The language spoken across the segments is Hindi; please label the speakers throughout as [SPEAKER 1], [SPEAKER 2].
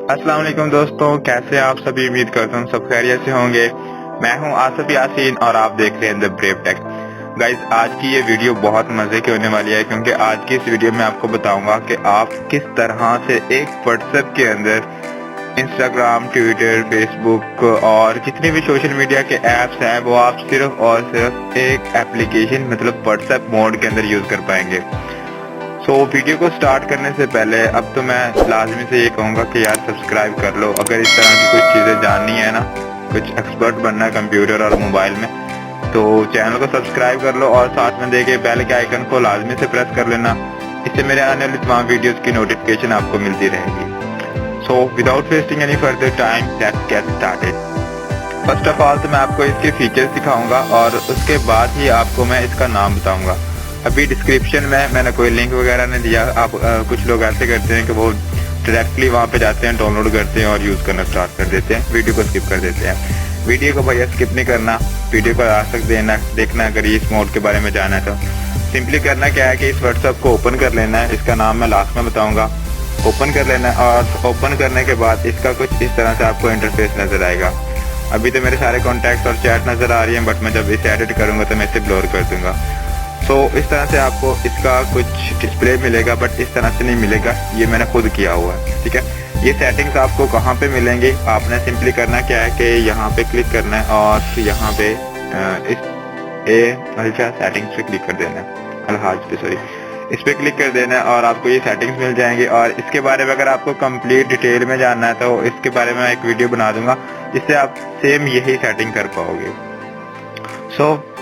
[SPEAKER 1] अस्सलाम वालेकुम दोस्तों, कैसे आप सभी? उम्मीद करता हूँ सब खैरियत से होंगे। मैं हूँ आसिफ यासीन और आप देख रहे हैं द ब्रेव टेक। गाइज, आज की ये वीडियो बहुत मजे की होने वाली है क्योंकि आज की इस वीडियो में आपको बताऊंगा कि आप किस तरह से एक व्हाट्सएप के अंदर इंस्टाग्राम, ट्विटर, फेसबुक और जितने भी सोशल मीडिया के ऐप्स हैं वो आप सिर्फ और सिर्फ एक एप्लीकेशन मतलब व्हाट्सएप मोड के अंदर यूज कर पाएंगे। वीडियो को स्टार्ट करने से पहले अब तो मैं लाजमी से ये कहूँगा कि यार सब्सक्राइब कर लो। अगर इस तरह की कुछ चीज़ें जाननी है ना, कुछ एक्सपर्ट बनना है कंप्यूटर और मोबाइल में, तो चैनल को सब्सक्राइब कर लो और साथ में देखे बेल के आइकन को लाजमी से प्रेस कर लेना। इससे मेरे आने वाली तमाम वीडियोस की नोटिफिकेशन आपको मिलती रहेगी। Without wasting any further time, let's get started. First of all तो मैं आपको इसके फीचर्स दिखाऊंगा और उसके बाद ही आपको मैं इसका नाम बताऊंगा। अभी डिस्क्रिप्शन में मैंने कोई लिंक वगैरह नहीं दिया। आप कुछ लोग ऐसे करते हैं कि वो डायरेक्टली वहाँ पे जाते हैं, डाउनलोड करते हैं और यूज़ करना स्टार्ट कर देते हैं, वीडियो को स्किप कर देते हैं। वीडियो को भैया स्किप नहीं करना, वीडियो को आसक देना देखना। अगर ये इस मोड के बारे में जाना है तो सिंपली करना क्या है कि इस व्हाट्सएप को ओपन कर लेना है। इसका नाम मैं लास्ट में बताऊँगा। ओपन कर लेना है और ओपन करने के बाद इसका कुछ इस तरह से आपको इंटरफेस नजर आएगा। अभी तो मेरे सारे कॉन्टैक्ट और चैट नजर आ रही हैं, बट मैं जब इसे एडिट करूँगा तो मैं इसे ब्लर कर दूंगा। इस तरह से आपको इसका कुछ डिस्प्ले मिलेगा, बट इस तरह से नहीं मिलेगा। ये मैंने खुद किया हुआ है, ठीक है। ये सेटिंग्स आपको कहाँ पे मिलेंगी? आपने सिंपली करना क्या है कि यहाँ पे क्लिक करना है और यहाँ पे सेटिंग्स पे क्लिक कर देना है, इस पे क्लिक कर देना है और आपको ये सेटिंग्स मिल जाएंगी। और इसके बारे में अगर आपको कंप्लीट डिटेल में जानना है तो इसके बारे में एक वीडियो बना दूंगा जिससे आप सेम यही सेटिंग कर पाओगे।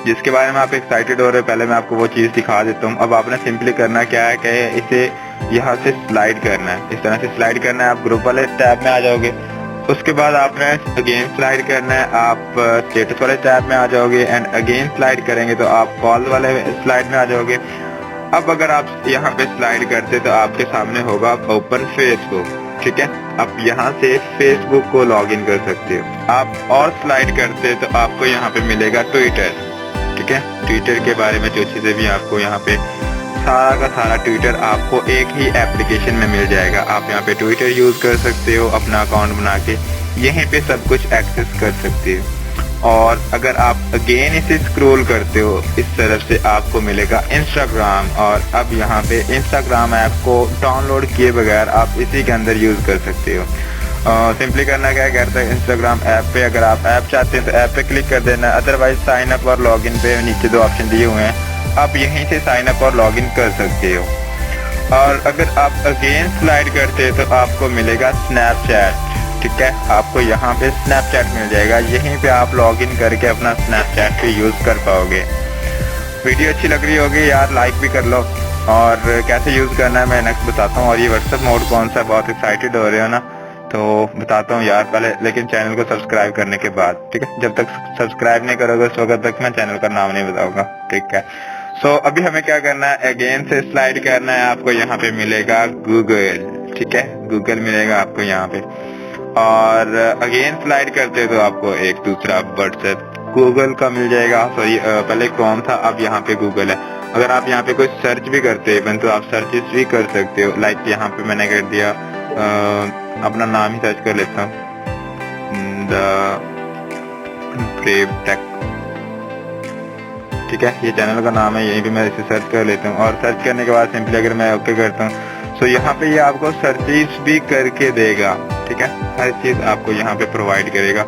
[SPEAKER 1] जिसके बारे में आप एक्साइटेड हो रहे हैं, पहले मैं आपको वो चीज़ दिखा देता हूँ। अब आपने सिंपली करना क्या है कि इसे यहाँ से स्लाइड करना है, इस तरह से स्लाइड करना है। आप ग्रुप वाले टैब में आ जाओगे। उसके बाद आपने अगेन स्लाइड करना है, आप स्टेटस वाले टैब में आ जाओगे एंड अगेन स्लाइड करेंगे तो आप कॉल वाले स्लाइड में आ जाओगे। अब अगर आप यहाँ पे स्लाइड करते तो आपके सामने होगा ओपन फेसबुक, ठीक है। आप यहाँ से फेसबुक को लॉग इन कर सकते हो। आप और स्लाइड करते तो आपको यहाँ पे मिलेगा ट्विटर, ठीक है। ट्विटर के बारे में जो चीजें भी आपको यहाँ पे सारा का सारा ट्विटर आपको एक ही एप्लीकेशन में मिल जाएगा। आप यहाँ पे ट्विटर यूज कर सकते हो, अपना अकाउंट बना के यहीं पे सब कुछ एक्सेस कर सकते हो। और अगर आप अगेन इसे स्क्रॉल करते हो इस तरफ से आपको मिलेगा इंस्टाग्राम। और अब यहाँ पे इंस्टाग्राम ऐप को डाउनलोड किए बगैर आप इसी के अंदर यूज कर सकते हो। सिंपली करना क्या कहता है, इंस्टाग्राम ऐप पे अगर आप ऐप चाहते हैं तो ऐप पे क्लिक कर देना। अदरवाइज साइन अप और लॉगिन पे नीचे दो ऑप्शन दिए हुए हैं, आप यहीं से साइन अप और लॉगिन कर सकते हो। और अगर आप अगेन स्लाइड करते हैं तो आपको मिलेगा स्नैपचैट, ठीक है। आपको यहाँ पे स्नैपचैट मिल जाएगा, यहीं पे आप लॉगिन करके अपना स्नैपचैट पे यूज कर पाओगे। वीडियो अच्छी लग रही होगी यार, लाइक भी कर लो। और कैसे यूज करना है मैं नेक्स्ट बताता हूँ। और ये व्हाट्सएप मोड कौन सा, बहुत एक्साइटेड हो रहे हो ना, तो बताता हूँ यार पहले, लेकिन चैनल को सब्सक्राइब करने के बाद, ठीक है। जब तक सब्सक्राइब नहीं करोगे उस वक्त तक मैं चैनल का नाम नहीं बताऊंगा, ठीक है। अभी हमें क्या करना है, अगेन से स्लाइड करना है। आपको यहाँ पे मिलेगा गूगल, ठीक है, गूगल मिलेगा आपको यहाँ पे। और अगेन स्लाइड करते हो तो आपको एक दूसरा व्हाट्सएप गूगल का मिल जाएगा। सॉरी, पहले कौन था, अब यहाँ पे गूगल है। अगर आप यहाँ पे कोई सर्च भी करते हैं तो आप सर्चेस भी कर सकते हो। लाइक यहाँ पे मैंने कर दिया, अपना नाम ही सर्च कर लेता हूँ, द ब्रेव टेक, ठीक है। ये चैनल का नाम है, यहीं पे मैं इसे सर्च कर लेता हूँ। और सर्च करने के बाद सिंपली अगर मैं ओके करता हूँ यहाँ पे ये आपको सर्चेस भी करके देगा, ठीक है। हर चीज आपको यहाँ पे प्रोवाइड करेगा।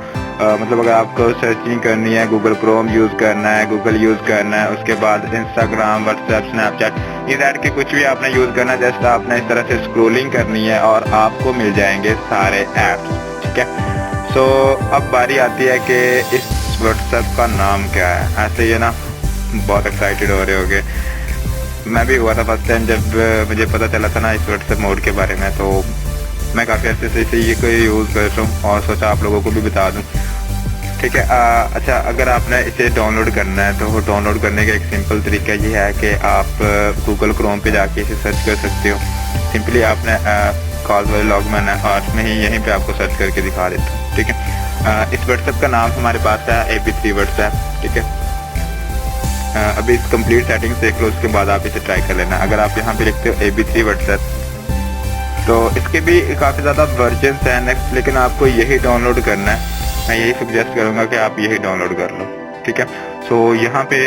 [SPEAKER 1] मतलब अगर आपको सर्चिंग करनी है, गूगल क्रोम यूज करना है, गूगल यूज करना है, उसके बाद इंस्टाग्राम, व्हाट्सएप, स्नैपचैट, ये के कुछ भी आपने यूज करना है, जैसे आपने इस तरह से स्क्रोलिंग करनी है और आपको मिल जाएंगे सारे ऐप्स, ठीक है। अब बारी आती है कि इस व्हाट्सएप का नाम क्या है। ऐसे ये ना बहुत एक्साइटेड हो रहे होगे, मैं भी हुआ था फर्स्ट टाइम जब मुझे पता चला था ना इस व्हाट्सएप मोड के बारे में। तो मैं काफ़ी अच्छे से इसे ये यूज़ कर रहा हूँ और सोचा आप लोगों को भी बता दूँ, ठीक है। अच्छा, अगर आपने इसे डाउनलोड करना है तो डाउनलोड करने का एक सिंपल तरीका ये है कि आप गूगल क्रोम पे जाके इसे सर्च कर सकते हो। सिंपली आपने कॉल वाले लॉगमैन है और में ही यहीं पे आपको सर्च करके दिखा देता हूँ, ठीक है। इस व्हाट्सएप का नाम हमारे पास है AB3 व्हाट्सएप, ठीक है। अभी इस कंप्लीट सेटिंग्स देख लो, उसके बाद आप इसे ट्राई कर लेना। अगर आप यहाँ पे लिखते हो AB3 व्हाट्सएप तो इसके भी काफ़ी ज़्यादा वर्जन हैं नेक्स्ट, लेकिन आपको यही डाउनलोड करना है। मैं यही सजेस्ट करूँगा कि आप यही डाउनलोड कर लो, ठीक है। सो यहाँ पे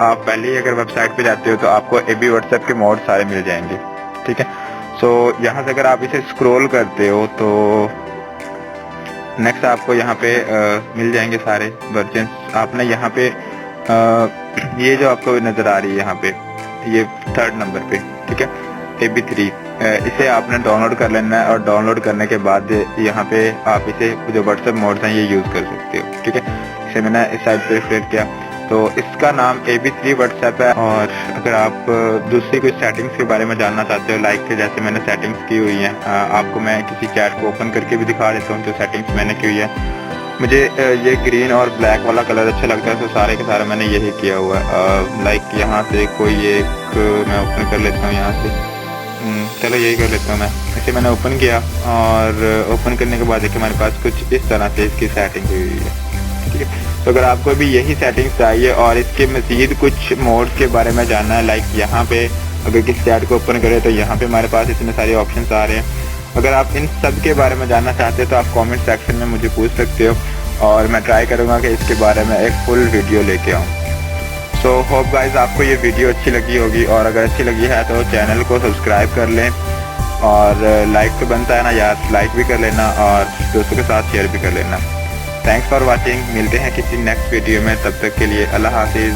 [SPEAKER 1] आप पहले ही अगर वेबसाइट पे जाते हो तो आपको AB व्हाट्सएप के मोड सारे मिल जाएंगे, ठीक है। सो यहाँ से अगर आप इसे स्क्रॉल करते हो तो नेक्स्ट आपको यहाँ पे मिल जाएंगे सारे वर्जन। आपने यहाँ पे ये जो आपको नज़र आ रही है यहाँ पे, ये 3rd नंबर पे, ठीक है, AB3, इसे आपने डाउनलोड कर लेना है। और डाउनलोड करने के बाद यहाँ पे आप इसे जो व्हाट्सएप मोड्स हैं ये यूज़ कर सकते हो, ठीक है। इसे मैंने इस साइड पे क्लिक किया तो इसका नाम AB3 व्हाट्सएप है। और अगर आप दूसरी कुछ सेटिंग्स के बारे में जानना चाहते हो, लाइक जैसे मैंने सेटिंग्स की हुई हैं, आपको मैं किसी चैट को ओपन करके भी दिखा देता हूँ जो सेटिंग्स मैंने की हुई है। मुझे ये ग्रीन और ब्लैक वाला कलर अच्छा लगता है, तो सारे के सारे मैंने यही किया हुआ है। लाइक यहाँ से कोई एक मैं ओपन कर लेता हूँ यहाँ से, चलो यही कर लेता हूँ मैं। इसे मैंने ओपन किया और ओपन करने के बाद देखिए हमारे पास कुछ इस तरह से इसकी सेटिंग हुई है, ठीक है। तो अगर आपको भी यही सेटिंग्स चाहिए और इसके मज़ीद कुछ मोड्स के बारे में जानना है, लाइक यहाँ पे अगर किसी चैट को ओपन करें तो यहाँ पे हमारे पास इतने सारे ऑप्शंस आ रहे हैं। अगर आप इन सब के बारे में जानना चाहते हो तो आप कमेंट सेक्शन में मुझे पूछ सकते हो और मैं ट्राई करूँगा कि इसके बारे में एक फुल वीडियो लेके आऊँ। सो होप गाइज आपको ये वीडियो अच्छी लगी होगी, और अगर अच्छी लगी है तो चैनल को सब्सक्राइब कर लें, और लाइक तो बनता है ना यार, लाइक भी कर लेना और दोस्तों के साथ शेयर भी कर लेना। थैंक्स फॉर वॉचिंग, मिलते हैं किसी नेक्स्ट वीडियो में, तब तक के लिए अल्लाह हाफिज़।